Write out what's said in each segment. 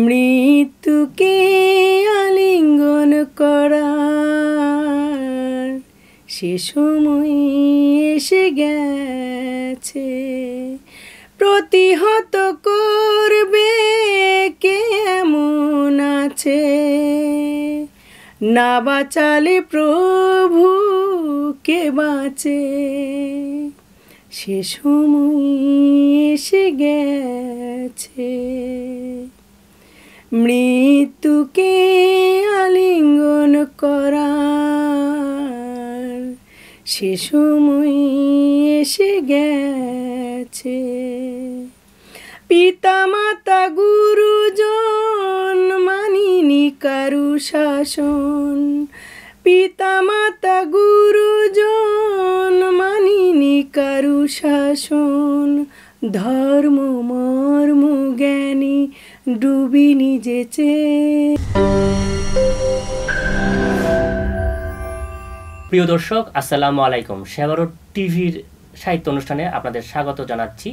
মৃত্যুকে আলিঙ্গন করার সে সময় এসে গেছে। প্রতিহত করবে কে এমন আছে, না বাঁচালে প্রভু কে বাঁচে। সে সময় এসে গেছে। মৃত্যুকে আলিঙ্গন করার সে সময় এসে গেছে। পিতা মাতা গুরুজন মানিনি কারু শাসন, পিতা মাতা গুরুজন মানিনি কারু শাসন। ধর্ম মর্ম জ্ঞানী ডুবি নিজেছে। প্রিয় দর্শক, আসসালামু আলাইকুম। শেবারট টিভির সাহিত্য অনুষ্ঠানে আপনাদের স্বাগত জানাচ্ছি।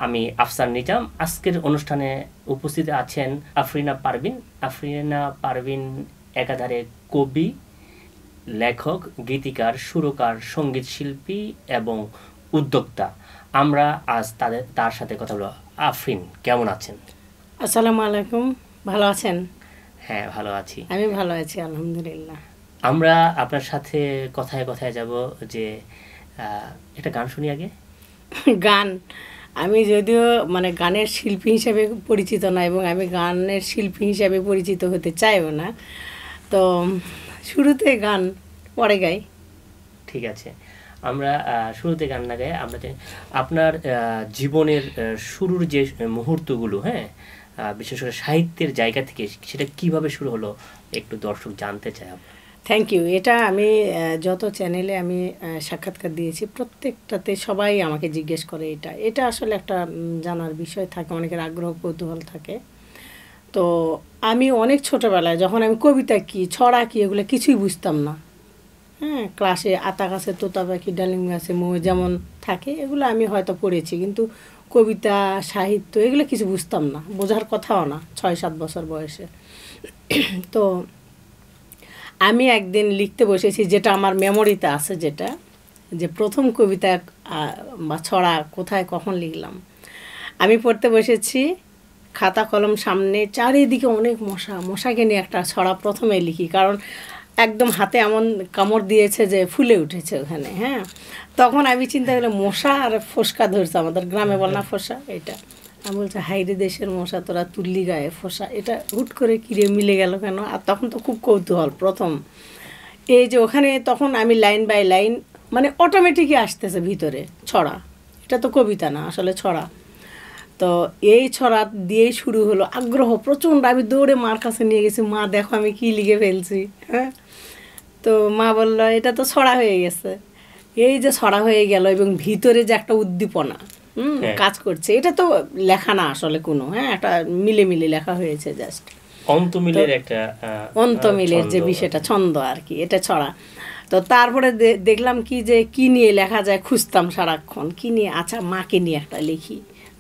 আমি আফসার নিজাম। আজকের অনুষ্ঠানে উপস্থিত আছেন আফরিনা পারভিন। আফরিনা পারভিন একাধারে কবি, লেখক, গীতিকার, সুরকার, সঙ্গীত শিল্পী এবং উদ্যোক্তা। আমরা আজ তার সাথে কথা বলব। আফরিন, কেমন আছেন? আসসালামু আলাইকুম। ভালো আছেন? হ্যাঁ, ভালো আছি। আমি ভালো আছি, আলহামদুলিল্লাহ। আমরা আপনার সাথে কথায় কথায় যাব যে একটা গান শুনি আগে। গান, আমি যদিও মানে গানের শিল্পী হিসাবে পরিচিত না এবং আমি গানের শিল্পী হিসাবে পরিচিত হতে চাইও না, তো শুরুতে গান পরে গাই। ঠিক আছে, আমরা শুরুতে গান না গাই। আমরা আপনার জীবনের শুরুর যে মুহূর্তগুলো, হ্যাঁ, বিশেষ করে সাহিত্যের জায়গা থেকে সেটা কিভাবে শুরু হলো একটু দর্শক জানতে চাই। Thank you. এটা আমি যত চ্যানেলে আমি সাক্ষাৎকার দিয়েছি প্রত্যেকটাতে সবাই আমাকে জিজ্ঞেস করে। এটা আসলে একটা জানার বিষয় থাকে, অনেকের আগ্রহ কৌতূহল থাকে। তো আমি অনেক ছোটোবেলায় যখন আমি কবিতা কী, ছড়া কী, এগুলো কিছুই বুঝতাম না। হ্যাঁ, ক্লাসে আতা গাছে তোতা পাখি, ডালিম গাছে মৌ যেমন থাকে, এগুলো আমি হয়তো পড়েছি, কিন্তু কবিতা সাহিত্য এগুলো কিছু বুঝতাম না, বোঝার কথাও না 6-7 বছর বয়সে। তো আমি একদিন লিখতে বসেছি, যেটা আমার মেমোরিতে আছে, যে প্রথম কবিতা বা ছড়া কোথায় কখন লিখলাম। আমি পড়তে বসেছি, খাতা কলম সামনে, চারিদিকে অনেক মশাকে নিয়ে একটা ছড়া প্রথমে লিখি, কারণ একদম হাতে এমন কামড় দিয়েছে যে ফুলে উঠেছে ওখানে। হ্যাঁ, তখন আমি চিন্তা করলাম মশা আর ফোসকা ধরছে, আমাদের গ্রামে বল না ফোসা, এটা আমি বলছি হাইরে দেশের মশা তোরা তুললি গায়ে ফোসা, এটা হুট করে কিরে মিলে গেল কেন? আর তখন তো খুব কৌতূহল প্রথম, এই যে ওখানে তখন আমি লাইন বাই লাইন মানে অটোমেটিকই আসতেছে ভিতরে ছড়া। এটা তো কবিতা না, আসলে ছড়া। তো এই ছড়া দিয়েই শুরু হলো আগ্রহ প্রচণ্ড। আমি দৌড়ে মার কাছে নিয়ে গেছি, মা দেখো আমি কী লিখে ফেলছি। হ্যাঁ, তো মা বললো এটা তো ছড়া হয়ে গেছে। এই যে ছড়া হয়ে গেল এবং ভিতরে যে একটা উদ্দীপনা কাজ করছে, এটা তো লেখা না আসলে কোনো, হ্যাঁ, একটা মিলে লেখা হয়েছে, জাস্ট অন্তমিলের যে বিষয়টা, ছন্দ আর কি, এটা ছড়া। তো তারপরে দেখলাম কি নিয়ে লেখা যায়, খুঁজতাম সারাক্ষণ কি নিয়ে। আচ্ছা, মাকে নিয়ে একটা লিখি,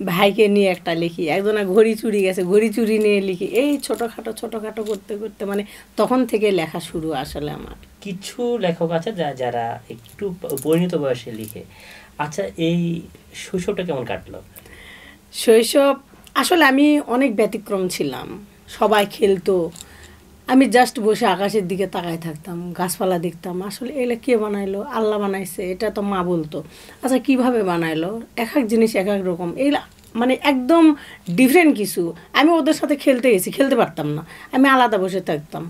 ভাইকে নিয়ে একটা লিখি, একজনের ঘড়ি চুরি গেছে, ঘড়ি চুরি নিয়ে লিখি। এই ছোটোখাটো করতে করতে মানে তখন থেকে লেখা শুরু আসলে আমার। কিছু লেখক আছে যারা একটু পরিণত বয়সে লিখে। আচ্ছা, এই শৈশবটা কেমন কাটলো? শৈশব আসলে আমি অনেক ব্যতিক্রম ছিলাম। সবাই খেলতো, আমি জাস্ট বসে আকাশের দিকে তাকায় থাকতাম, গাছপালা দেখতাম। আসলে এগুলো কে বানাইলো? আল্লাহ বানাইছে, এটা তো মা বলতো। আচ্ছা, কিভাবে বানাইলো? এক এক জিনিস এক এক রকম, এগুলা মানে একদম ডিফারেন্ট কিছু। আমি ওদের সাথে খেলতে পারতাম না, আমি আলাদা বসে থাকতাম।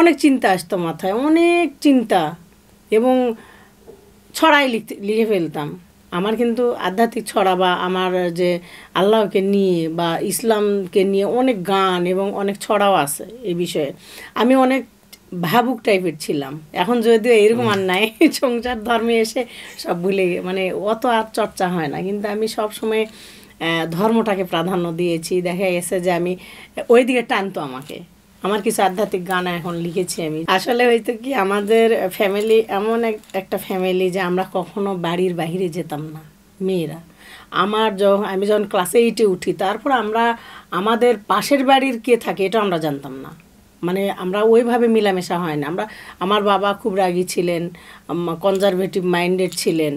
অনেক চিন্তা আসতো মাথায়, অনেক চিন্তা, এবং ছড়াই লিখে ফেলতাম। আমার কিন্তু আধ্যাত্মিক ছড়া বা আমার যে আল্লাহকে নিয়ে বা ইসলামকে নিয়ে অনেক গান এবং অনেক ছড়াও আছে এই বিষয়ে। আমি অনেক ভাবুক টাইপের ছিলাম, এখন যদিও এরকম আর নাই, সংসার ধর্মে এসে সব ভুলে মানে অত আর চর্চা হয় না, কিন্তু আমি সব সময় ধর্মটাকে প্রাধান্য দিয়েছি। দেখা গেছে যে আমি ওই দিকে টানতো আমাকে। আমার কিছু আধ্যাত্মিক গান এখন লিখেছি আমি। আসলে হয়তো কি আমাদের ফ্যামিলি এমন একটা ফ্যামিলি যে আমরা কখনো বাড়ির বাইরে যেতাম না, মেয়েরা। আমি যখন ক্লাসে 8-এ উঠি, তারপর আমাদের পাশের বাড়ির কে থাকে এটা আমরা জানতাম না, মানে আমরা ওইভাবে মিলামেশা হয় না। আমার বাবা খুব রাগী ছিলেন, কনজারভেটিভ মাইন্ডেড ছিলেন।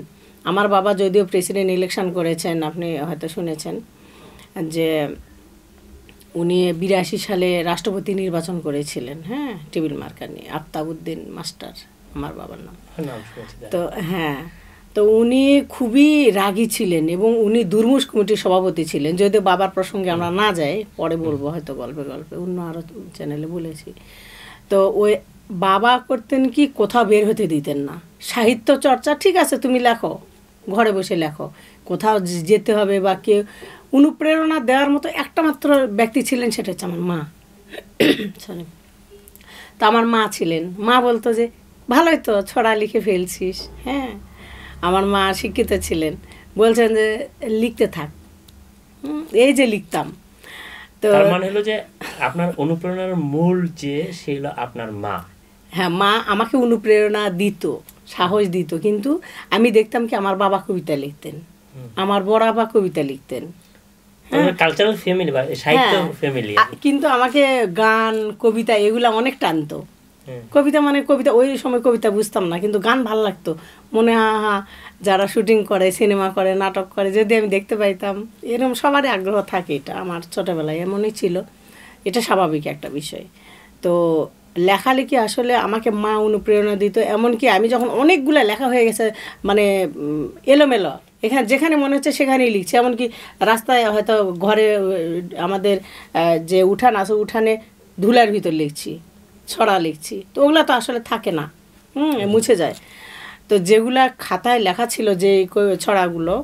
আমার বাবা যদিও প্রেসিডেন্ট ইলেকশন করেছেন, আপনি হয়তো শুনেছেন যে উনি 82 সালে রাষ্ট্রপতি নির্বাচন করেছিলেন, হ্যাঁ, টেবিল মার্কা নিয়ে। আফতাবউদ্দিন মাস্টার আমার বাবার নাম। তো হ্যাঁ, তো উনি খুবই রাগী ছিলেন এবং উনি দুর্মুষ কমিটির সভাপতি ছিলেন। যদিও বাবার প্রসঙ্গে আমরা না যাই, পরে বলবো হয়তো গল্পে অন্য আরও চ্যানেলে বলেছি। তো ওই বাবা করতেন কি, কোথাও বের হতে দিতেন না। সাহিত্য চর্চা ঠিক আছে, তুমি লেখো, ঘরে বসে লেখো, কোথাও যেতে হবে বা কেউ অনুপ্রেরণা দেওয়ার মতো একটা মাত্র ব্যক্তি ছিলেন, সেটা হচ্ছে আমার মা। সরি। তো আমার মা ছিলেন, মা বলতো যে ভালোই তো ছড়া লিখে ফেলছিস, হ্যাঁ। আমার মা শিক্ষিত ছিলেন, বলছেন যে লিখতে থাক। এই যে লিখতাম। তো তার মানে হলো যে আপনার অনুপ্রেরণার মূল যে সেগুলো আপনার মা। হ্যাঁ, মা আমাকে অনুপ্রেরণা দিত, সাহস দিত। কিন্তু আমি দেখতাম কি আমার বাবা কবিতা লিখতেন, আমার বড় বাবা কবিতা লিখতেন। কালচারাল ফ্যামিলি বা সাহিত্য ফ্যামিলি, কিন্তু আমাকে গান কবিতা এগুলা অনেক টানতো। কবিতা মানে কবিতা, ওই সময় কবিতা বুঝতাম না, কিন্তু গান ভালো লাগতো। মনে যারা শুটিং করে, সিনেমা করে, নাটক করে, যদি আমি দেখতে পাইতাম, এরকম সবারই আগ্রহ থাকে। এটা আমার ছোটোবেলায় এমনই ছিল, এটা স্বাভাবিক একটা বিষয়। তো লেখালেখি আসলে আমাকে মা অনুপ্রেরণা দিত। এমনকি আমি যখন অনেকগুলো লেখা হয়ে গেছে, মানে এলোমেলো, যেখানে মনে হচ্ছে সেখানেই লিখছি। এমনকি রাস্তায় হয়তো ঘরে আমাদের যে উঠান আছে, উঠানে ধুলার ভিতর লিখছি, ছড়া লিখছি। তো ওগুলো তো আসলে থাকে না, মুছে যায়। তো যেগুলা খাতায় লেখা ছিল, যে ছড়াগুলো,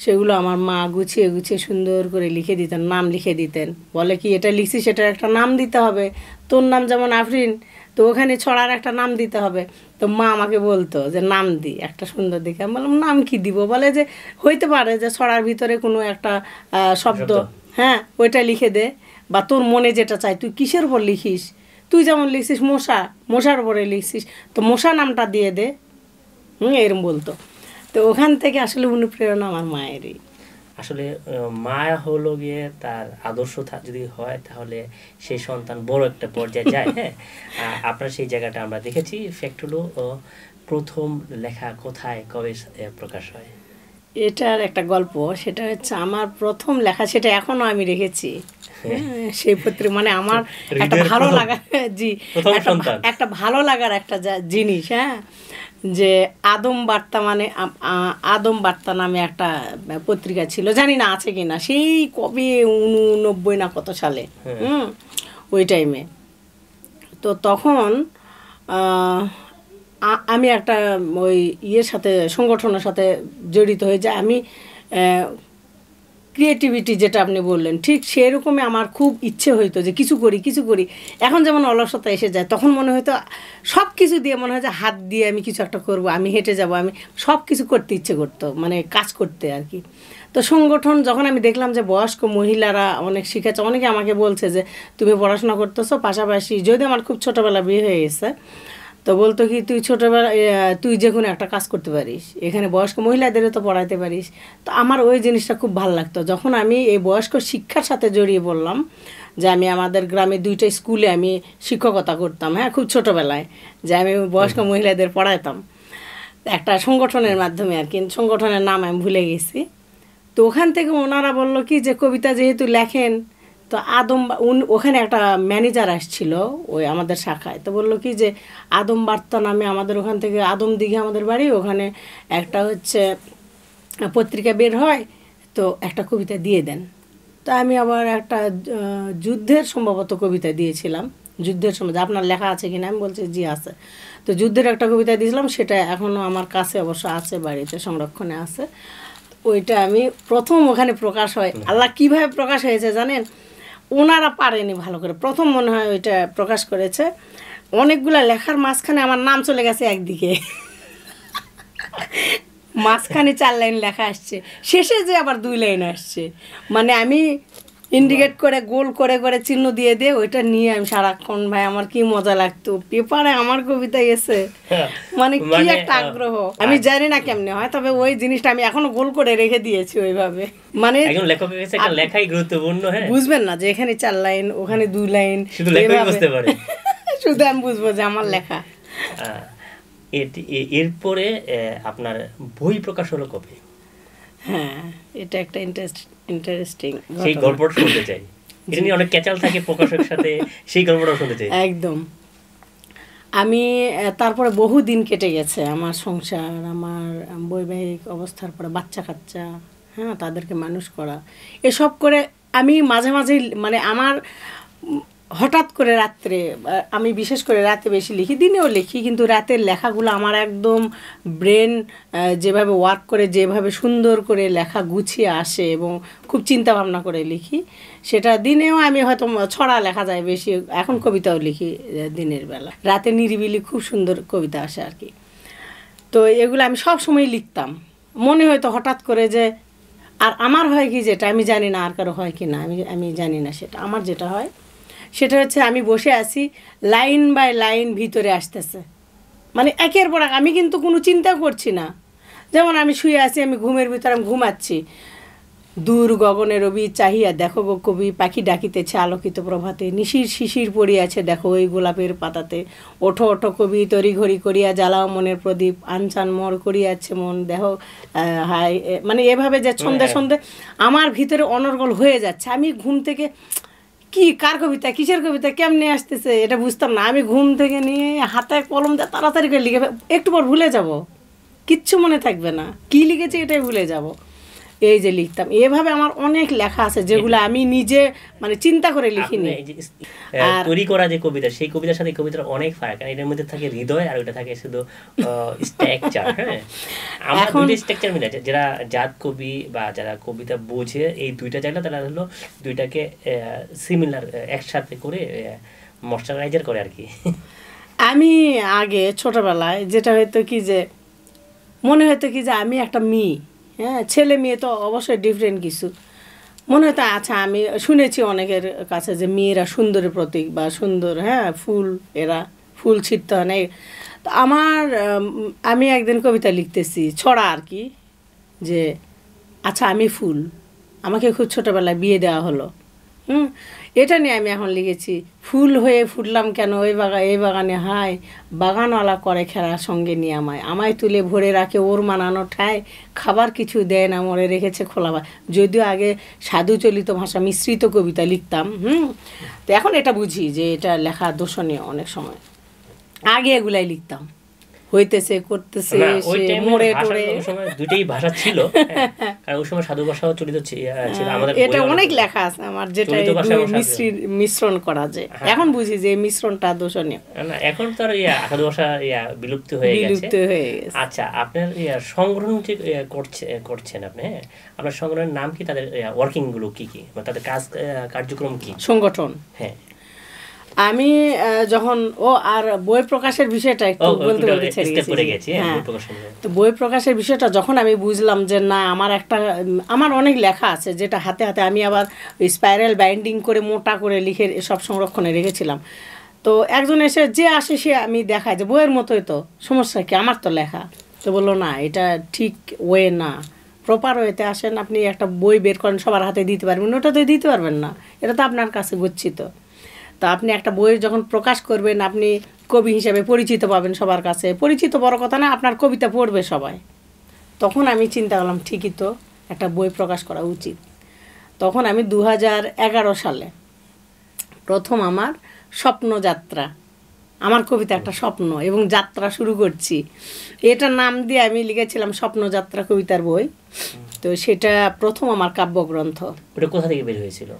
সেগুলো আমার মা গুছিয়ে গুছিয়ে সুন্দর করে লিখে দিতেন, নাম লিখে দিতেন। বলে কি, এটা লিখছি, সেটার একটা নাম দিতে হবে। তোর নাম যেমন আফরিন, তো ওখানে ছড়ার একটা নাম দিতে হবে। তো মা আমাকে বলতো যে নাম দি একটা সুন্দর দেখে। আমি বললাম নাম কি দিব? বলে যে হইতে পারে যে ছড়ার ভিতরে কোনো একটা শব্দ, হ্যাঁ, ওইটা লিখে দে, বা তোর মনে যেটা চাই। তুই কিসের উপর লিখিস? তুই যেমন লিখছিস মশার উপরে লিখছিস, তো মশা নামটা দিয়ে দে, এরম বলতো। তো ওখান থেকে আসলে অনুপ্রেরণা আমার মায়েরই। আসলে মা হলো গিয়ে তার আদর্শ যদি হয়, তাহলে সেই সন্তান বড় একটা পর্যায়ে যায়। হ্যাঁ, আপনার সেই জায়গাটা আমরা দেখেছি। ফ্যাক্ট হলো, প্রথম লেখা কোথায় কবে প্রকাশ হয়? এটার একটা গল্প, সেটা হচ্ছে আমার প্রথম লেখা, সেটা এখনো আমি রেখেছি। সেই পত্রিকা, মানে আমার একটা ভালো লাগা, জি, একটা ভালো লাগার একটা জিনিস, হ্যাঁ, যে আদম বার্তা, মানে আদম বার্তা নামে একটা পত্রিকা ছিল, জানি না আছে কিনা, সেই কবে 89 না কত সালে, ওই টাইমে। তো তখন আমি একটা ওই সাথে, সংগঠনের সাথে জড়িত হয়ে যায়। আমি ক্রিয়েটিভিটি যেটা আপনি বললেন, ঠিক সেরকমই আমার খুব ইচ্ছে হইতো যে কিছু করি। এখন যেমন অলসতা এসে যায়, তখন মনে হয়তো সব কিছু দিয়ে মনে হয় যে হাত দিয়ে আমি কিছু একটা করব, আমি হেঁটে যাব, আমি সব কিছু করতে ইচ্ছে করতো, মানে কাজ করতে আর কি। তো সংগঠন যখন আমি দেখলাম যে বয়স্ক মহিলারা অনেক শিখেছে, অনেকে আমাকে বলছে যে তুমি পড়াশোনা করতেছো পাশাপাশি, যদি আমার খুব ছোটোবেলা বিয়ে হয়ে গেছে, তো বলতো কি তুই যে কোনো একটা কাজ করতে পারিস, এখানে বয়স্ক মহিলাদেরও তো পড়াইতে পারিস। তো আমার ওই জিনিসটা খুব ভালো লাগতো। যখন আমি এই বয়স্ক শিক্ষার সাথে জড়িয়ে পড়লাম, যে আমি আমাদের গ্রামে 2টা স্কুলে আমি শিক্ষকতা করতাম, হ্যাঁ, খুব ছোটোবেলায়, যে আমি বয়স্ক মহিলাদের পড়াইতাম একটা সংগঠনের মাধ্যমে আর কি, সংগঠনের নাম আমি ভুলে গেছি। তো ওখান থেকে ওনারা বললো কি যে কবিতা যেহেতু লেখেন, তো ওখানে একটা ম্যানেজার আসছিল ওই আমাদের শাখায়, তো বললো কি যে আদম বার্তা নামে, আমাদের ওখান থেকে আদম দিঘে আমাদের বাড়ি, ওখানে একটা হচ্ছে পত্রিকা বের হয়, তো একটা কবিতা দিয়ে দেন। তো আমি আবার একটা যুদ্ধের সম্ভবত কবিতা দিয়েছিলাম, যুদ্ধের সময়, আপনার লেখা আছে কিনা? আমি বলছি জি আছে। তো যুদ্ধের একটা কবিতা দিয়েছিলাম, সেটা এখনও আমার কাছে অবশ্য আছে, বাড়িতে সংরক্ষণে আছে। ওইটা আমি প্রথম ওখানে প্রকাশ হয়। আল্লাহ কীভাবে প্রকাশ হয়েছে জানেন? ওনারা পারেনি ভালো করে, প্রথম মনে হয় ওইটা প্রকাশ করেছে। অনেকগুলা লেখার মাঝখানে আমার নাম চলে গেছে একদিকে, মাঝখানে 4 লাইন লেখা আসছে, শেষে যে আবার 2 লাইন আসছে। মানে আমি ইন্ডিকেট করে গোল করে করে চিহ্ন দিয়ে দিয়ে ওইটা নিয়ে আমি সারাক্ষণ, ভাই আমার কি মজা লাগতো, পেপারে আমার কবিতা এসে মানে কি একটা আগ্রহ, আমি জানি না কেমনে হয়, তবে ওই জিনিসটা আমি এখনো গোল করে রেখে দিয়েছি ওইভাবে। মানে একজন লেখকের কাছে একটা লেখাই গুরুত্বপূর্ণ। হ্যাঁ, বুঝবেন না যে এখানে 4 লাইন ওখানে 2 লাইন, শুধু লেখাই বুঝতে পারে। শুধু আমি বুঝবো যে আমার লেখা। এরপরে আপনার বই প্রকাশ হলো কবে? হ্যাঁ, এটা একটা ইন্টারেস্টিং সেই গল্পটা শুনতে চাই। এটা নিয়ে অনেক ক্যাচাল থাকে প্রকাশকের সাথে, সেই গল্পটা শুনতে চাই একদম। আমি তারপরে বহু দিন কেটে গেছে, আমার সংসার, আমার বৈবাহিক অবস্থার পরে বাচ্চা কাচ্চা, হ্যাঁ, তাদেরকে মানুষ করা, এসব করে আমি মাঝে মাঝে মানে আমার হঠাৎ করে রাত্রে, আমি বিশেষ করে রাতে বেশি লিখি, দিনেও লিখি, কিন্তু রাতের লেখাগুলো আমার একদম ব্রেন যেভাবে ওয়ার্ক করে, যেভাবে সুন্দর করে লেখা গুছিয়ে আসে এবং খুব চিন্তা ভাবনা করে লিখি, সেটা দিনেও আমি হয়তো ছড়া লেখা যায় বেশি, এখন কবিতাও লিখি দিনের বেলা, রাতে নিরিবিলি খুব সুন্দর কবিতা আসে আর কি। তো এগুলো আমি সব সময় লিখতাম, মনে হয়তো হঠাৎ করে যে, আর আমার হয় কি, যেটা আমি জানি না আর কারো হয় কি না, আমি জানি না, সেটা আমার যেটা হয় সেটা হচ্ছে আমি বসে আছি, লাইন বাই লাইন ভিতরে আসতেছে, মানে একের পর এক, আমি কিন্তু কোনো চিন্তা করছি না। যেমন আমি শুয়ে আছি, আমি ঘুমের ভিতরে আমি ঘুমাচ্ছি, দূর গগনের রবি চাহিয়া দেখো গো কবি, পাখি ডাকিতেছে আলোকিত প্রভাতে, নিশির শিশির পড়িয়াছে দেখো ওই গোলাপের পাতাতে, ওঠো ওঠো কবি তড়িঘড়ি করিয়া জ্বালাও মনের প্রদীপ, আনচান মর করিয়াছে মন দেহ হাই, মানে এভাবে যে সন্ধে সন্ধে আমার ভিতরে অনর্গল হয়ে যাচ্ছে। আমি ঘুম থেকে কি, কার কবিতা, কিসের কবিতা, কেমনে আসতেছে এটা বুঝতাম না, আমি ঘুম থেকে নিয়ে হাতে কলম দিয়ে তাড়াতাড়ি করে লিখে, একটু পর ভুলে যাব, কিচ্ছু মনে থাকবে না, কি লিখেছি এটাই ভুলে যাব, এই যে লিখতাম। এভাবে আমার অনেক লেখা আছে যেগুলো আমি নিজে মানে চিন্তা করে লিখিনি। তৈরি করা যে কবিতা, সেই কবিতার সাথে কবিতার অনেক ফারাক, কারণ এটার মধ্যে থাকে হৃদয় আর ওটা থাকে শুধু স্ট্রাকচার। হ্যাঁ, আমরা দুইটা স্ট্রাকচার মিলে, যারা জাত কবি বা যারা কবিতা বোঝে, এই দুইটা জায়গা তারা হলো দুইটাকে সিমিলার একসাথে করে ময়শ্চারাইজার করে আর কি। আমি আগে ছোটবেলায় যেটা হয়তো কি যে, মনে হতো কি যে আমি একটা মেয়ে, হ্যাঁ, ছেলে মেয়ে তো অবশ্যই ডিফারেন্ট কিছু, মনে হতো আচ্ছা, আমি শুনেছি অনেকের কাছে যে মেয়েরা সুন্দরের প্রতীক বা সুন্দর, হ্যাঁ, ফুল, এরা ফুল ছিটতে হয় না। তো আমি একদিন কবিতা লিখতেছি, ছড়া আর কি, যে আচ্ছা আমি ফুল, আমাকে খুব ছোটোবেলায় বিয়ে দেওয়া হলো, এটা নিয়ে আমি এখন লিখেছি, ফুল হয়ে ফুটলাম কেন এই বাগানে হায়, বাগানওয়ালা করে খেলা সঙ্গে নিয়ে আমায় তুলে ভরে রাখে ওর মানানো ঠায়, খাবার কিছু দেয় না মরে রেখেছে খোলা। যদিও আগে সাধু চলিত ভাষা মিশ্রিত কবিতা লিখতাম, তো এখন এটা বুঝি যে এটা লেখা দোষণীয়, অনেক সময় আগে এগুলাই লিখতাম, হইতেছে করতেছে মোড়ে টোড়ে, দুইটাই ভাষা ছিল, কারণ ওই সময় সাধু ভাষাও চলিত ছিল আমাদের। এটা অনেক লেখা আছে আমার, যেটা মিশ্রণ করা যায়, এখন বুঝি যে মিশ্রণটা দোষণীয়। না, এখন তো আর সাধু ভাষা বিলুপ্ত হয়ে গেছে। আচ্ছা, আপনার সংগ্রহ যে করছেন আপনি, হ্যাঁ, আপনার সংগ্রহের নাম কি, তাদের ওয়ার্কিং গুলো কি কি, তাদের কার্যক্রম কি, সংগঠন? হ্যাঁ, আমি যখন আর বই প্রকাশের বিষয়টা একটু বলতে গেছি, হ্যাঁ, তো বই প্রকাশের বিষয়টা যখন আমি বুঝলাম যে না, আমার অনেক লেখা আছে যেটা হাতে হাতে আমি আবার স্পাইরাল বাইন্ডিং করে মোটা করে লিখে সব সংরক্ষণে রেখেছিলাম। তো একজন এসে যে আসে সে আমি দেখাই যে বইয়ের মতোই তো, সমস্যা কি, আমার তো লেখা। তো বললো না, এটা ঠিক ওয়ে না, প্রপার ওয়েতে আসেন, আপনি একটা বই বের করেন সবার হাতে দিতে পারবেন, ওটা তো দিতে পারবেন না, এটা তো আপনার কাছে গচ্ছিত। তা আপনি একটা বই যখন প্রকাশ করবেন, আপনি কবি হিসেবে পরিচিত পাবেন সবার কাছে, পরিচিত বড় কথা না, আপনার কবিতা পড়বে সবাই। তখন আমি চিন্তা করলাম ঠিকই তো, একটা বই প্রকাশ করা উচিত। তখন আমি 2011 সালে প্রথম আমার স্বপ্নযাত্রা, আমার কবিতা একটা স্বপ্ন এবং যাত্রা শুরু করছি, এটা নাম দিয়ে আমি লিখেছিলাম স্বপ্নযাত্রা কবিতার বই। তো সেটা প্রথম আমার কাব্যগ্রন্থ। ওটা কোথা থেকে বের হয়েছিল?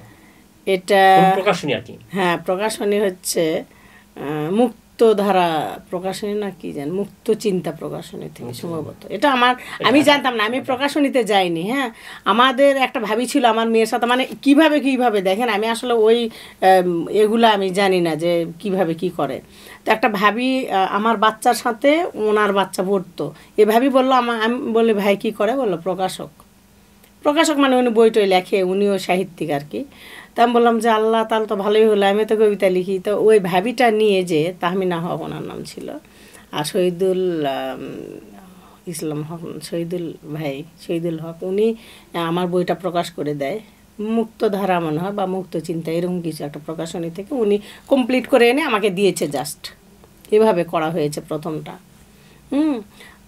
এটা প্রকাশনী আর কি? হ্যাঁ, প্রকাশনী হচ্ছে মুক্তধারা প্রকাশনী না কি জানি, মুক্ত চিন্তা প্রকাশনী থেকে সম্ভবত। এটা আমি জানতাম না, আমি প্রকাশনীতে যাইনি। হ্যাঁ, আমাদের একটা ভাবি ছিল আমার মেয়ের সাথে, মানে কিভাবে দেখেন, আমি আসলে ওই এগুলা আমি জানি না যে কিভাবে কি করে। তো একটা ভাবি আমার বাচ্চার সাথে ওনার বাচ্চা পড়তো, এ ভাবি বললো, আমি বলি ভাই কি করে, বললো প্রকাশক মানে উনি বই টই লেখে, উনিও সাহিত্যিক আর কি। তা আমি বললাম যে আল্লাহ, তাহলে তো ভালোই হলো, আমি তো কবিতা লিখি। তো ওই ভাবিটা নিয়ে যে তাহমিনা হক ওনার নাম ছিল, আর শহীদুল ইসলাম হক, শহীদুল হক, উনি আমার বইটা প্রকাশ করে দেয়। মুক্তধারা মনে হয় বা মুক্ত চিন্তা এরকম কিছু একটা প্রকাশনী থেকে উনি কমপ্লিট করে এনে আমাকে দিয়েছে। জাস্ট এভাবে করা হয়েছে প্রথমটা।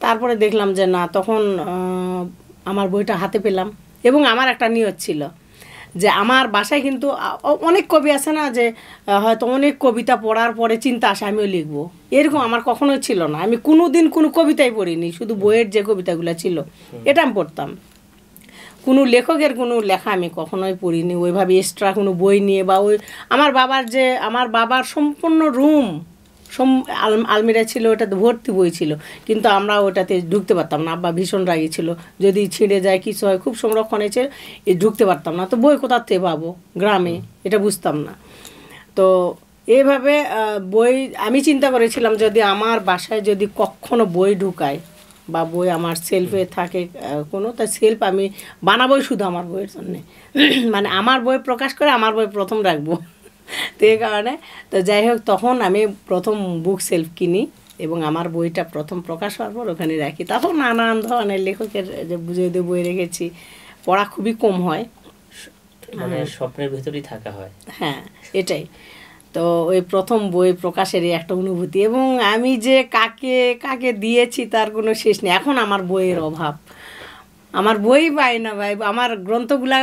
তারপরে দেখলাম যে না, তখন আমার বইটা হাতে পেলাম এবং আমার একটা নিয়ত ছিল যে আমার বাসায় কিন্তু অনেক কবি আছে না, যে হয়তো অনেক কবিতা পড়ার পরে চিন্তা আসে আমিও লিখবো, এরকম আমার কখনোই ছিল না। আমি কোনো দিন কোনো কবিতাই পড়িনি, শুধু বইয়ের যে কবিতাগুলো ছিল এটা আমি পড়তাম। কোনো লেখকের কোনো লেখা আমি কখনোই পড়িনি ওইভাবে এক্সট্রা কোনো বই নিয়ে, বা ওই আমার বাবার সম্পূর্ণ রুম আলমিরা ছিল, ওটাতে ভর্তি বই ছিল, কিন্তু আমরা ওটাতে ঢুকতে পারতাম না। আব্বা ভীষণ রাগী ছিল, যদি ছিঁড়ে যায় কিছু হয়, খুব সংরক্ষণে ছিল, ঢুকতে পারতাম না। তো বই কোথার থেকে পাবো গ্রামে, এটা বুঝতাম না। তো এইভাবে বই আমি চিন্তা করেছিলাম যদি আমার বাসায় যদি কখনো বই ঢুকায় বা বই আমার সেলফে থাকে কোনো, তা সেলফ আমি বানাবোই শুধু আমার বইয়ের জন্যে। মানে আমার বই প্রকাশ করে আমার বই প্রথম রাখবো। তো এই কারণে, তো যাই হোক, তখন আমি প্রথম বুক সেলফ কিনি এবং আমার বইটা প্রথম প্রকাশ হওয়ার পর ওখানে রাখি। তখন নানান ধরনের লেখকের যে বুঝে বই রেখেছি, পড়া খুবই কম হয়, মানে স্বপ্নের ভেতরেই থাকা হয়। হ্যাঁ, এটাই। তো ওই প্রথম বই প্রকাশেরই একটা অনুভূতি, এবং আমি যে কাকে কাকে দিয়েছি তার কোনো শেষ নেই। এখন আমার বইয়ের অভাব, আমার বই পাই না ভাই। আমার গ্রন্থগুলা,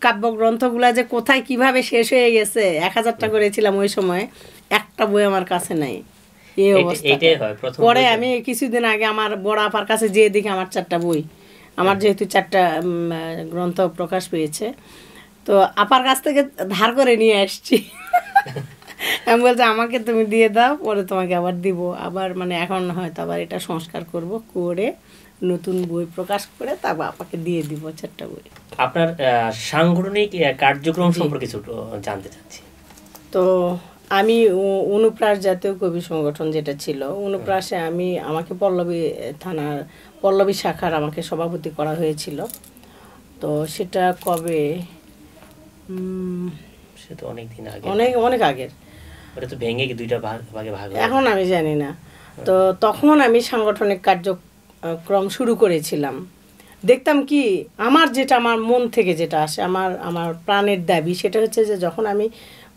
কাব্যগ্রন্থগুলা যে কোথায় কিভাবে শেষ হয়ে গেছে, 1000টা করেছিলাম ওই সময়, একটা বই আমার কাছে নাই। এই অবস্থা। পরে আমি কিছুদিন আগে আমার বড় আপার কাছে যেয়ে দেখি আমার 4টা বই, আমার যেহেতু 4টা গ্রন্থ প্রকাশ পেয়েছে, তো আপার কাছ থেকে ধার করে নিয়ে আসছি। আমি বলছি আমাকে তুমি দিয়ে দাও, পরে তোমাকে আবার দিব। আবার মানে এখন হয়তো আবার এটা সংস্কার করব, করে নতুন বই প্রকাশ করে তারপর আপনাকে দিয়ে দিব 4টা বই। আপনার সাংগঠনিক কার্যক্রম সম্পর্কে কিছু জানতে চাচ্ছি। তো আমি অনুপ্রাস জাতীয় কবি সংগঠন যেটা ছিল, অনুপ্রাসে আমাকে পল্লবী শাখার আমাকে সভাপতি করা হয়েছিল। তো সেটা কবে, সেটা অনেক দিন আগে, অনেক আগের। ওটা তো ভেঙে দুইটা ভাগে ভাগ, এখন আমি জানি না। তো তখন আমি সাংগঠনিক কার্যক্রম শুরু করেছিলাম। দেখতাম কি, আমার মন থেকে যেটা আসে, আমার প্রাণের দাবি, সেটা হচ্ছে যে যখন আমি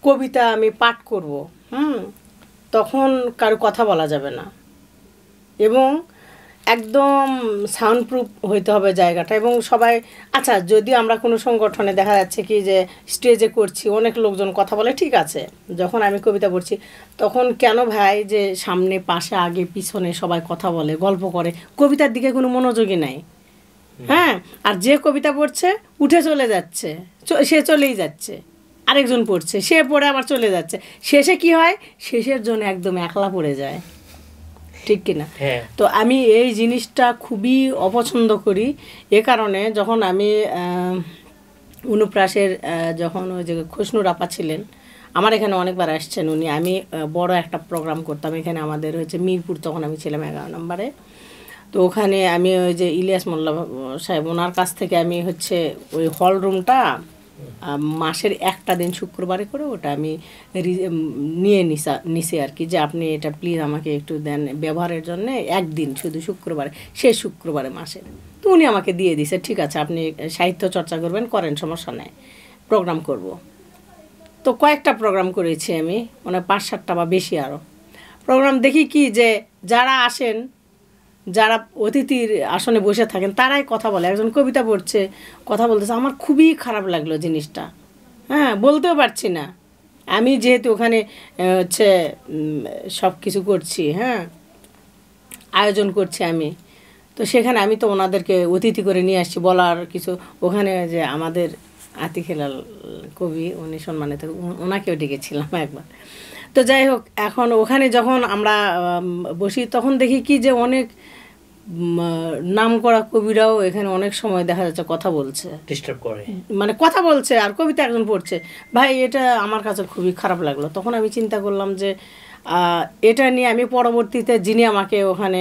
কবিতা পাঠ করব, তখন কারো কথা বলা যাবে না, এবং একদম সাউন্ড প্রুফ হইতে হবে জায়গাটা। এবং সবাই, আচ্ছা যদি আমরা কোনো সংগঠনে দেখা যাচ্ছে কি যে স্টেজে করছি, অনেক লোকজন কথা বলে, ঠিক আছে, যখন আমি কবিতা পড়ছি তখন কেন ভাই যে সামনে পাশে আগে পিছনে সবাই কথা বলে, গল্প করে, কবিতার দিকে কোনো মনোযোগী নাই। হ্যাঁ, আর যে কবিতা পড়ছে উঠে চলে যাচ্ছে, সে চলেই যাচ্ছে, আরেকজন পড়ছে, সে পড়ে আবার চলে যাচ্ছে, শেষে কি হয়, শেষের জন্য একদম একলা পড়ে যায়, ঠিক কিনা? তো আমি এই জিনিসটা খুবই অপছন্দ করি। এ কারণে যখন আমি অনুপ্রাসের, যখন ওই যে খুশনুর আপা ছিলেন, আমার এখানে অনেকবার আসছেন উনি, আমি বড় একটা প্রোগ্রাম করতাম এখানে, আমাদের হচ্ছে মিরপুর, তখন আমি ছিলাম 11 নম্বরে। তো ওখানে আমি ওই যে ইলিয়াস মোল্লা সাহেব, ওনার কাছ থেকে আমি হচ্ছে ওই হল রুমটা মাসের একটা দিন শুক্রবারে করে ওটা আমি নিয়ে নিছি আর কি, যে আপনি এটা প্লিজ আমাকে একটু দেন ব্যবহারের জন্য, একদিন শুধু শুক্রবারে, শেষ শুক্রবারে মাসের। তো উনি আমাকে দিয়ে দিছে, ঠিক আছে আপনি সাহিত্য চর্চা করবেন, করেন, সমস্যা নেই, প্রোগ্রাম করব। তো কয়েকটা প্রোগ্রাম করেছি আমি, মানে 5-7টা বা বেশি আরও প্রোগ্রাম। দেখি কি যে যারা আসেন, যারা অতিথির আসনে বসে থাকেন, তারাই কথা বলে, একজন কবিতা পড়ছে, কথা বলতেছে, আমার খুবই খারাপ লাগলো জিনিসটা। হ্যাঁ, বলতেও পারছি না, আমি যেহেতু ওখানে হচ্ছে সব কিছু করছি, হ্যাঁ, আয়োজন করছি আমি, তো সেখানে আমি তো ওনাদেরকে অতিথি করে নিয়ে আসছি, বলার কিছু, ওখানে যে আমাদের আতিক হেলাল কবি, উনি সম্মানিত, ওনাকেও ডেকেছিলাম একবার। তো যাই হোক, এখন ওখানে যখন আমরা বসি তখন দেখি কি যে অনেক নাম করা কবিরাও এখানে অনেক সময় দেখা যাচ্ছে কথা বলছে, ডিস্টার্ব করে, মানে কথা বলছে আর কবিতা একজন পড়ছে। ভাই এটা আমার কাছে খুবই খারাপ লাগলো। তখন আমি চিন্তা করলাম যে এটা নিয়ে আমি পরবর্তীতে, যিনি আমাকে ওখানে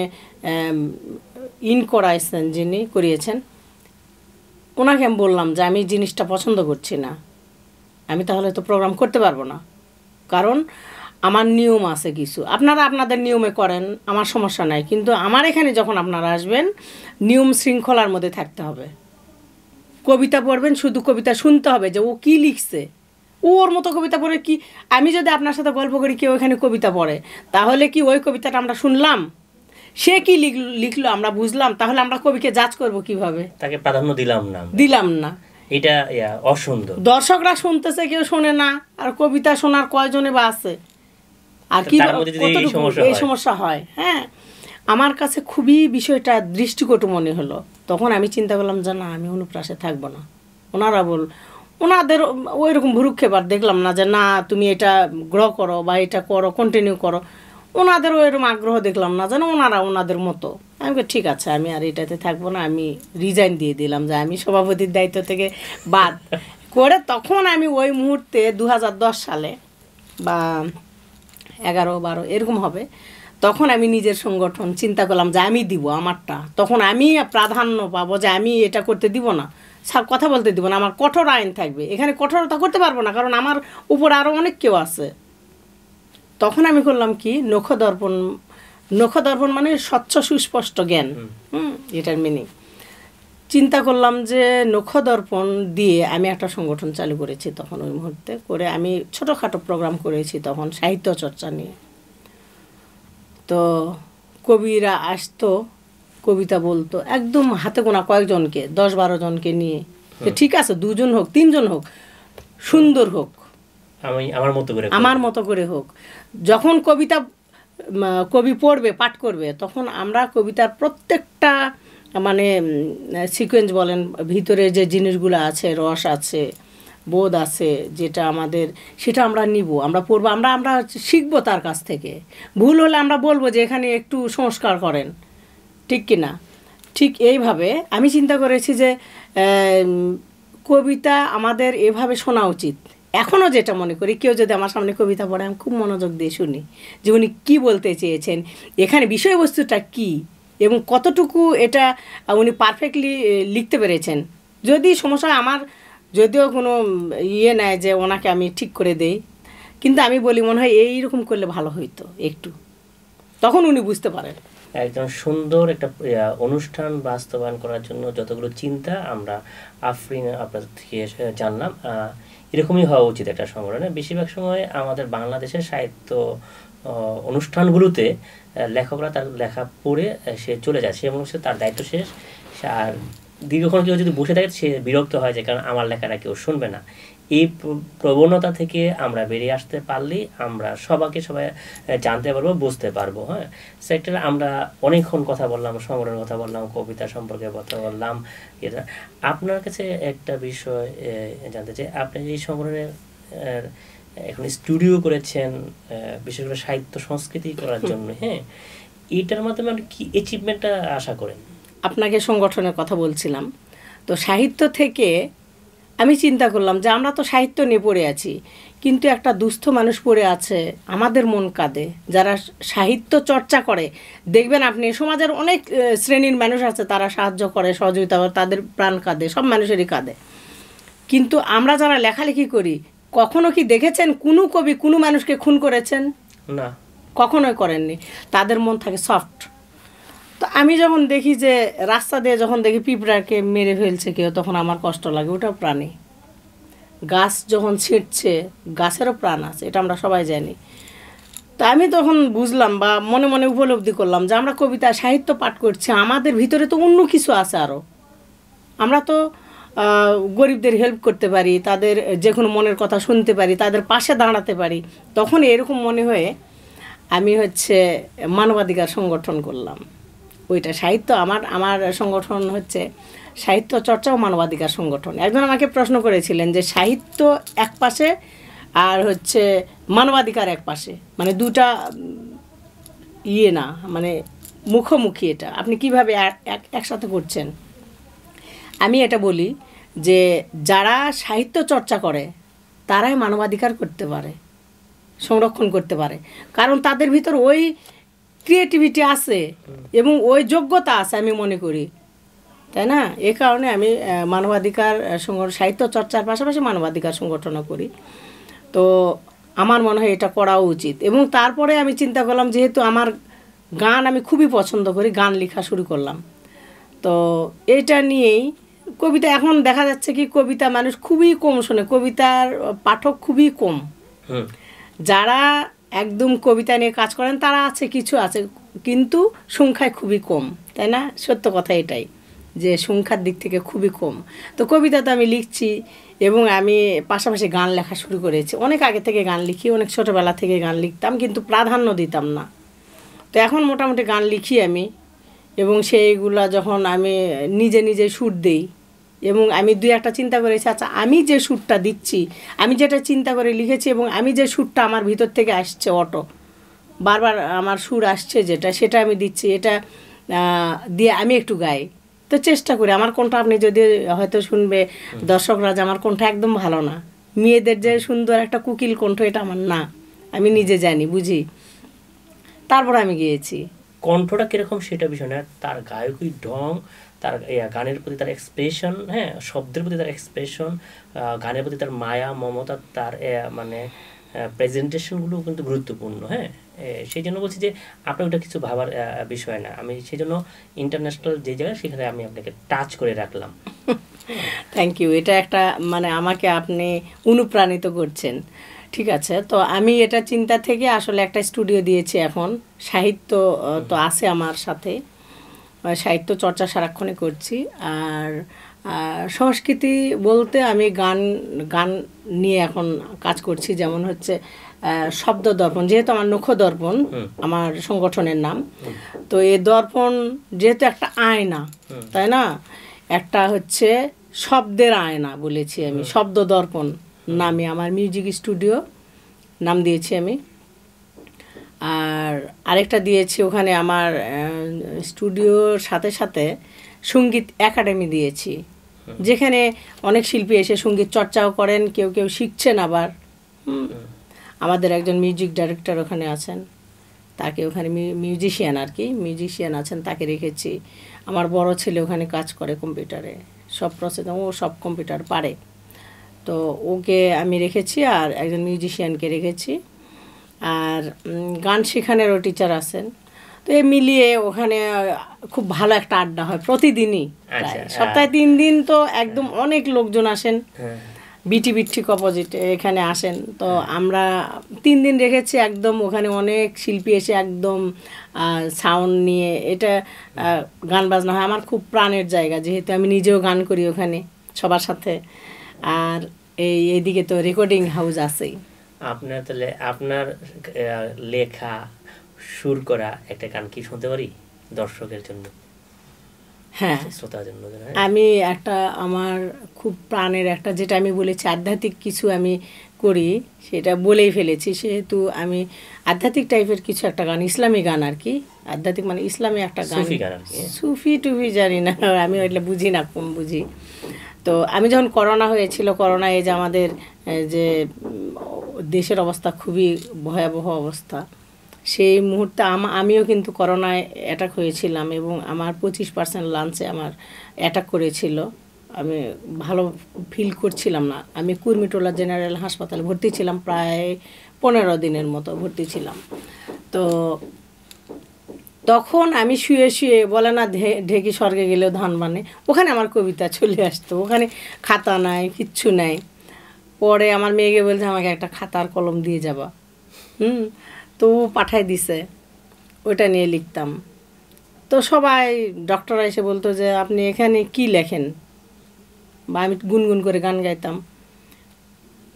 করিয়েছেন, ওনাকে আমি বললাম যে আমি জিনিসটা পছন্দ করছি না, আমি তাহলে তো প্রোগ্রাম করতে পারবো না, কারণ আমার নিয়ম আছে কিছু। আপনারা আপনাদের নিয়মে করেন, আমার সমস্যা নাই, কিন্তু আমার এখানে যখন আপনারা আসবেন নিয়ম শৃঙ্খলার মধ্যে থাকতে হবে। কবিতা পড়বেন, শুধু কবিতা শুনতে হবে যে ও কি লিখছে, ও ওর মতো কবিতা পড়ে কি। আমি যদি আপনার সাথে গল্প করি, কেউ এখানে কবিতা পড়ে, তাহলে কি ওই কবিতাটা আমরা শুনলাম, সে কি লিখলো আমরা বুঝলাম, তাহলে আমরা কবিকে জাজ করব কিভাবে? তাকে প্রাধান্য দিলাম না। এটা অসুন্দর। দর্শকরা শুনতেছে, কেউ শোনে না, আর কবিতা শোনার কয়জনে বা আছে, আর কি এই সমস্যা হয়। হ্যাঁ, আমার কাছে খুবই বিষয়টা দৃষ্টিকটু মনে হলো। তখন আমি চিন্তা করলাম যে না, আমি অনুপ্রাসে থাকবো না। ওনাদের ওই রকম ভুরুক্ষেপ আর দেখলাম না যে না তুমি এটা গ্রহ করো বা এটা করো, কন্টিনিউ করো। ওনাদের ওইরকম আগ্রহ দেখলাম না, যেন ওনারা ওনাদের মতো। আমি ঠিক আছে, আমি আর এটাতে থাকবো না, আমি রিজাইন দিয়ে দিলাম যে আমি সভাপতির দায়িত্ব থেকে বাদ করে। তখন আমি ওই মুহূর্তে 2010 সালে বা 11-12 এরকম হবে, তখন আমি নিজের সংগঠন চিন্তা করলাম যে আমি দিব আমারটা। তখন আমি প্রাধান্য পাবো যে আমি এটা করতে দিব না, কথা বলতে দিব না, আমার কঠোর আইন থাকবে। এখানে কঠোরতা করতে পারবো না, কারণ আমার উপর আরও অনেক কেউ আছে। তখন আমি করলাম কি, নখদর্পণ মানে স্বচ্ছ সুস্পষ্ট জ্ঞান, এটার মিনিং। চিন্তা করলাম যে নখদর্পণ দিয়ে আমি একটা সংগঠন চালু করেছি। তখন ওই মুহূর্তে করে আমি ছোটোখাটো প্রোগ্রাম করেছি তখন সাহিত্য চর্চা নিয়ে। তো কবিরা আসতো, কবিতা বলতো, একদম হাতে গোনা কয়েকজনকে, 10-12 জনকে নিয়ে। ঠিক আছে, 2 জন হোক, 3 জন হোক, সুন্দর হোক, আমার মতো করে হোক। যখন কবি পড়বে, পাঠ করবে, তখন আমরা কবিতার প্রত্যেকটা মানে সিকোয়েন্স বলেন, ভিতরে যে জিনিসগুলো আছে, রস আছে, বোধ আছে, যেটা আমাদের, সেটা আমরা নিব, আমরা পড়বো, আমরা শিখবো তার কাছ থেকে। ভুল হলে আমরা বলবো যে এখানে একটু সংস্কার করেন, ঠিক কি না? ঠিক এইভাবে আমি চিন্তা করেছি যে কবিতা আমাদের এভাবে শোনা উচিত। এখনও যেটা মনে করি, কেউ যদি আমার সামনে কবিতা পড়ে, আমি খুব মনোযোগ দিয়ে শুনি যে উনি কী বলতে চেয়েছেন, এখানে বিষয়বস্তুটা কী, এবং কতটুকু এটা উনি পারফেক্টলি লিখতে পেরেছেন। যদি সমস্যা আমার যদিও কোনো নেয় যে ওনাকে আমি ঠিক করে দেই, কিন্তু আমি বলি মনে হয় এইরকম করলে ভালো হইতো একটু, তখন উনি বুঝতে পারেন। একজন সুন্দর একটা অনুষ্ঠান বাস্তবায়ন করার জন্য যতগুলো চিন্তা আমরা আফরিন আপনাদের থেকে জানলাম, এরকমই হওয়া উচিত একটা সংগঠনে। বেশিরভাগ সময় আমাদের বাংলাদেশের সাহিত্য অনুষ্ঠানগুলোতে লেখকরা তার লেখা পড়ে সে চলে যায়, সে মনে হচ্ছে তার দায়িত্ব শেষ, আর দীর্ঘক্ষণ কেউ যদি বসে থাকে সে বিরক্ত হয় যে কারণ আমার লেখাটা কেউ শুনবে না। এই প্রবণতা থেকে আমরা বেরিয়ে আসতে পারলেই আমরা সবাই জানতে পারবো, বুঝতে পারবো। হ্যাঁ, সেক্টরে আমরা অনেকক্ষণ কথা বললাম, সংগঠনের কথা বললাম, কবিতা সম্পর্কে কথা বললাম। এটা আপনার কাছে একটা বিষয় জানতে চাই, আপনি এই সংগঠনের এখন স্টুডিও করেছেন বিশেষ করে সাহিত্য সংস্কৃতি করার জন্য, হ্যাঁ, এটার মাধ্যমে আপনি কি অ্যাচিভমেন্টটা আশা করেন? আপনাকে সংগঠনের কথা বলছিলাম, তো সাহিত্য থেকে আমি চিন্তা করলাম যে আমরা তো সাহিত্য নিয়ে পড়ে আছি, কিন্তু একটা দুস্থ মানুষ পড়ে আছে, আমাদের মন কাঁদে। যারা সাহিত্য চর্চা করে, দেখবেন আপনি সমাজের অনেক শ্রেণীর মানুষ আছে, তারা সাহায্য করে, সহযোগিতা করে, তাদের প্রাণ কাঁদে, সব মানুষেরই কাঁদে। কিন্তু আমরা যারা লেখালেখি করি, কখনো কি দেখেছেন কোনো কবি কোনো মানুষকে খুন করেছেন? না, কখনোই করেননি। তাদের মন থাকে সফট। তো আমি যখন দেখি যে রাস্তা দিয়ে যখন দেখি পিঁপড়াকে মেরে ফেলছে কেউ, তখন আমার কষ্ট লাগে। ওটাও প্রাণী। গাছ যখন ছিঁড়ছে, গাছেরও প্রাণ আছে, এটা আমরা সবাই জানি। তো আমি তখন বুঝলাম বা মনে মনে উপলব্ধি করলাম যে আমরা কবিতা সাহিত্য পাঠ করছি, আমাদের ভিতরে তো অন্য কিছু আছে আরও। আমরা তো গরিবদের হেল্প করতে পারি, তাদের যে কোনো মনের কথা শুনতে পারি, তাদের পাশে দাঁড়াতে পারি। তখন এরকম মনে হয়ে আমি মানবাধিকার সংগঠন করলাম। ওইটা সাহিত্য, আমার সংগঠন হচ্ছে সাহিত্য চর্চা ও মানবাধিকার সংগঠন। একজন আমাকে প্রশ্ন করেছিলেন যে সাহিত্য এক পাশে আর মানবাধিকার এক পাশে, মানে দুটা না, মানে মুখোমুখি, এটা আপনি কিভাবে একসাথে করছেন? আমি এটা বলি যে যারা সাহিত্য চর্চা করে তারাই মানবাধিকার করতে পারে, সংরক্ষণ করতে পারে, কারণ তাদের ভিতর ওই ক্রিয়েটিভিটি আছে এবং ওই যোগ্যতা আছে। আমি মনে করি তাই না? এ কারণে আমি মানবাধিকার সংগঠন, সাহিত্য চর্চার পাশাপাশি মানবাধিকার সংগঠনও করি। তো আমার মনে হয় এটা করা উচিত। এবং তারপরে আমি চিন্তা করলাম, যেহেতু আমার গান আমি খুবই পছন্দ করি, গান লেখা শুরু করলাম। তো এইটা নিয়েই কবিতা, এখন দেখা যাচ্ছে কি কবিতা মানুষ খুবই কম শোনে, কবিতার পাঠক খুবই কম। যারা একদম কবিতা নিয়ে কাজ করেন তারা আছে, কিছু আছে, কিন্তু সংখ্যায় খুবই কম, তাই না? সত্য কথা এটাই, যে সংখ্যার দিক থেকে খুবই কম। তো কবিতা তো আমি লিখছি, এবং আমি পাশাপাশি গান লেখা শুরু করেছি। অনেক আগে থেকে গান লিখি, অনেক ছোটোবেলা থেকে গান লিখতাম, কিন্তু প্রাধান্য দিতাম না। তো এখন মোটামুটি গান লিখি আমি, এবং সেইগুলা যখন আমি নিজে নিজে সুর দিই, এবং আমি দুই একটা চিন্তা করেছি, আচ্ছা আমি যে সুরটা দিচ্ছি, আমি যেটা চিন্তা করে লিখেছি, এবং আমি যে সুরটা আমার ভিতর থেকে আসছে, বারবার আমার সুর আসছে যেটা, সেটা আমি দিচ্ছি, এটা দিয়ে আমি একটু গাই। তো চেষ্টা করি, আমার কণ্ঠ আপনি যদি হয়তো শুনবে দর্শকরা যে আমার কণ্ঠ একদম ভালো না, মেয়েদের যে সুন্দর একটা কুকিল কণ্ঠ, এটা আমার না, আমি নিজে জানি, বুঝি, তারপর আমি গিয়েছি। কণ্ঠটা কিরকম সেটা বিষয় না, তার গায়কই ঢং, তার গানের প্রতি তার এক্সপ্রেশন, হ্যাঁ, শব্দের প্রতি তার এক্সপ্রেশন, গানের প্রতি তার মায়া মমতা, তার মানে প্রেজেন্টেশনগুলো কিন্তু গুরুত্বপূর্ণ। হ্যাঁ, সেই জন্য বলছি যে আপনার ওটা কিছু ভাবার বিষয় না। আমি সেই জন্য ইন্টারন্যাশনাল যে জায়গায়, সেখানে আমি আপনাকে টাচ করে রাখলাম। Thank you. এটা একটা মানে আমাকে আপনি অনুপ্রাণিত করছেন। ঠিক আছে, তো আমি এটা চিন্তা থেকে আসলে একটা স্টুডিও দিয়েছি এখন। সাহিত্য তো আছে আমার সাথে, সাহিত্য চর্চা সারাক্ষণে করছি। আর সংস্কৃতি বলতে আমি গান গান নিয়ে এখন কাজ করছি। যেমন হচ্ছে শব্দ দর্পণ, যেহেতু আমার নক্ষ দর্পণ আমার সংগঠনের নাম। তো এই দর্পণ যেহেতু একটা আয়না, তাই না, একটা হচ্ছে শব্দের আয়না বলেছি আমি, শব্দ দর্পণ নামে আমার মিউজিক স্টুডিও নাম দিয়েছি আমি। আর আরেকটা দিয়েছি ওখানে আমার স্টুডিওর সাথে সাথে সঙ্গীত একাডেমি দিয়েছি, যেখানে অনেক শিল্পী এসে সঙ্গীত চর্চাও করেন, কেউ কেউ শিখছেন আবার। আমাদের একজন মিউজিক ডাইরেক্টর ওখানে আছেন, তাকে ওখানে মিউজিশিয়ান আর কি, মিউজিশিয়ান আছেন, তাকে রেখেছি। আমার বড় ছেলে ওখানে কাজ করে কম্পিউটারে, সব প্রসেস ও সব কম্পিউটার পারে, তো ওকে আমি রেখেছি। আর একজন মিউজিশিয়ানকে রেখেছি, আর গান শেখানোরও টিচার আছেন। তো এই মিলিয়ে ওখানে খুব ভালো একটা আড্ডা হয় প্রতিদিনই, সপ্তাহে 3 দিন। তো একদম অনেক লোকজন আসেন, বিটি অপোজিট এখানে আসেন। তো আমরা 3 দিন রেখেছি একদম, ওখানে অনেক শিল্পী এসে একদম সাউন্ড নিয়ে এটা গান বাজনা হয়। আমার খুব প্রাণের জায়গা, যেহেতু আমি নিজেও গান করি ওখানে সবার সাথে। আর এইদিকে তো রেকর্ডিং হাউস আছেই। আপনার তাহলে আপনার লেখা সুর করা একটা গান কি শুনতে পারি দর্শকের জন্য? হ্যাঁ, শ্রোতার জন্য। আমি একটা আমার খুব প্রাণের একটা, যেটা আমি বলেছি আধ্যাত্মিক কিছু আমি করি, সেটা বলেই ফেলেছি। সেহেতু আমি আধ্যাত্মিক টাইপের কিছু একটা গান, ইসলামী গান আর কি, আধ্যাত্মিক মানে ইসলামী একটা গান, সুফি টুফি জানি না, আমি ওইটা বুঝি না, কম বুঝি। তো আমি যখন করোনা হয়েছিল, করোনা এই যে আমাদের যে দেশের অবস্থা খুবই ভয়াবহ অবস্থা, সেই মুহূর্তে আমিও কিন্তু করোনায় অ্যাটাক হয়েছিলাম, এবং আমার 25% লাঞ্চে আমার অ্যাটাক করেছিল। আমি ভালো ফিল করছিলাম না। আমি কুর্মিটোলা জেনারেল হাসপাতালে ভর্তি ছিলাম, প্রায় 15 দিনের মতো ভর্তি ছিলাম। তো তখন আমি শুয়ে শুয়ে, বলে না ঢেকি স্বর্গে গেলেও ধান বানে, ওখানে আমার কবিতা চলে আসতো। ওখানে খাতা নাই, কিচ্ছু নাই। পরে আমার মেয়েকে বলছে আমাকে একটা খাতার কলম দিয়ে যাবা, তো ও পাঠাই দিছে, ওইটা নিয়ে লিখতাম। তো সবাই ডক্টররা এসে বলতো যে আপনি এখানে কি লেখেন, বা আমি গুনগুন করে গান গাইতাম।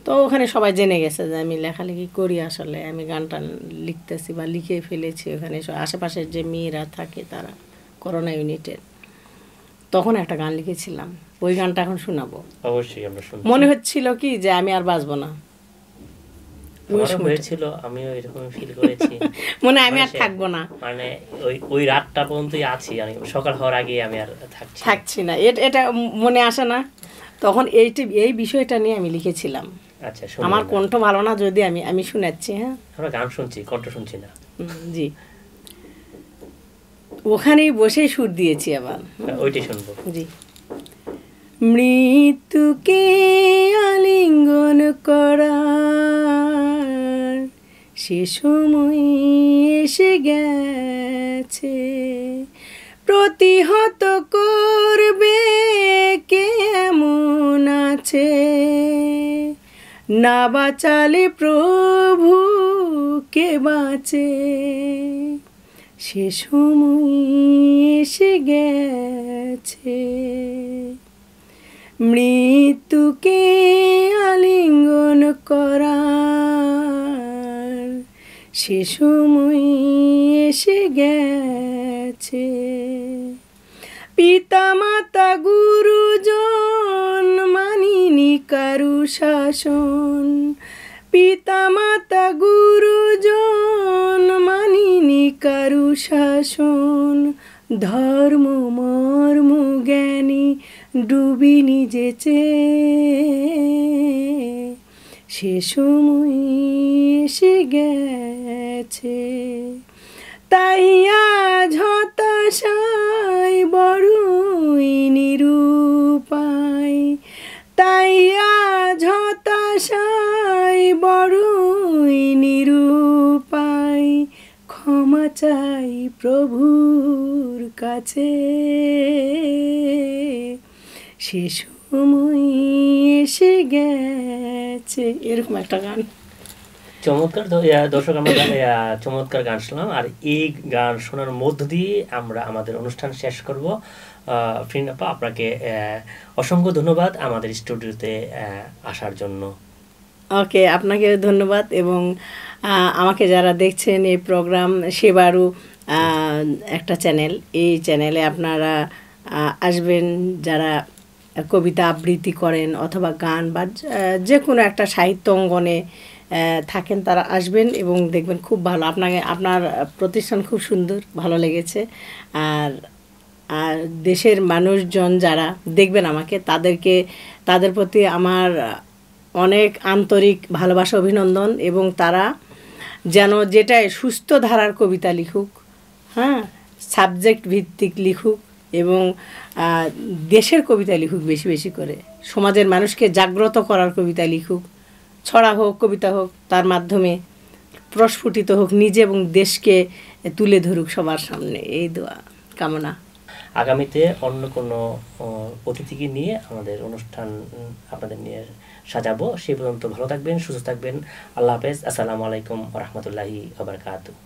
তো ওখানে সবাই জেনে গেছে যে আমি লেখালেখি করি, আসলে আমি গানটা লিখতেছি বা লিখে ফেলেছি। ওখানে আশেপাশের যে মেয়েরা থাকে তারা, করোনা ইউনিটের, তখন একটা গান লিখেছিলাম, ওই গানটা এখন শোনাবো। অবশ্যই আমরা শুনবো। মনে হচ্ছিল কি যে আমি আর বাঁচবো না, হয়েছিল, আমিও এরকম ফিল করেছি, মনে আমি আর থাকবো না, মানে ওই রাতটা পর্যন্তই আছি, সকাল হওয়ার আগে আমি আর থাকছি না, এটা মনে আসে না। তখন এই বিষয়টা নিয়ে আমি লিখেছিলাম। আচ্ছা, আমার কণ্ঠ ভালো না, যদি আমি শোনাচ্ছি। হ্যাঁ, আমরা গান শুনছি, কণ্ঠ শুনছি না। জি। ওখানেই বসে সুর দিয়েছি আবার। ওইটাই শুনবো। জি। মৃত্যুকে আলিঙ্গন করার সে সময় এসে গেছে, প্রতিহত করবে কে এমন আছে, না বাঁচালে প্রভু কে বাঁচে, সে সময় এসে গেছে। মৃত্যুকে আলিঙ্গন করার সে সময় এসে গেছে। পিতা মাতা গুরুজন মানিনি কারু শাসন, পিতা মাতা গুরুজন মানিনি কারু শাসন, ধর্ম মর্ম জ্ঞানী ডুবি নিজেছে, সে সময় এসে গেছে। তাই আজ হতাশায় বড়ই নিরুপায়, তাই আজ হতাশায় বড়ই নিরুপায়, ক্ষমা চাই প্রভুর কাছে, সে সময় এসে গেছে। এরকম একটা গান। চমৎকার। দর্শক, আমরা চমৎকার গান শুনলাম, আর এই গান শোনার মধ্য দিয়ে আমরা আমাদের অনুষ্ঠান শেষ করব। আফরিন আপা, আপনাকে অসংখ্য ধন্যবাদ আমাদের স্টুডিওতে আসার জন্য। ওকে, আপনাকে ধন্যবাদ। এবং আমাকে যারা দেখছেন, এই প্রোগ্রাম সেবারু একটা চ্যানেল, এই চ্যানেলে আপনারা আসবেন যারা কবিতা আবৃত্তি করেন অথবা গান বা যে কোনো একটা সাহিত্য অঙ্গনে থাকেন, তারা আসবেন এবং দেখবেন খুব ভালো। আপনার প্রতিষ্ঠান খুব সুন্দর, ভালো লেগেছে। আর আর দেশের মানুষজন যারা দেখবেন আমাকে, তাদের প্রতি আমার অনেক আন্তরিক ভালোবাসা, অভিনন্দন। এবং তারা যেন যেটাই সুস্থ ধারার কবিতা লিখুক, হ্যাঁ, সাবজেক্ট ভিত্তিক লিখুক এবং দেশের কবিতা লিখুক, বেশি বেশি করে সমাজের মানুষকে জাগ্রত করার কবিতা লিখুক। ছড়া হোক, কবিতা হোক, তার মাধ্যমে প্রস্ফুটিত হোক নিজে এবং দেশকে তুলে ধরুক সবার সামনে, এই দোয়া কামনা। আগামীতে অন্য কোনো অতিথিকে নিয়ে আমাদের অনুষ্ঠান আপনাদের নিয়ে সাজাবো। সেই পর্যন্ত ভালো থাকবেন, সুস্থ থাকবেন। আল্লাহ হাফেজ। আসসালামু আলাইকুম ওয়া রাহমাতুল্লাহি ওয়া বারাকাতুহু।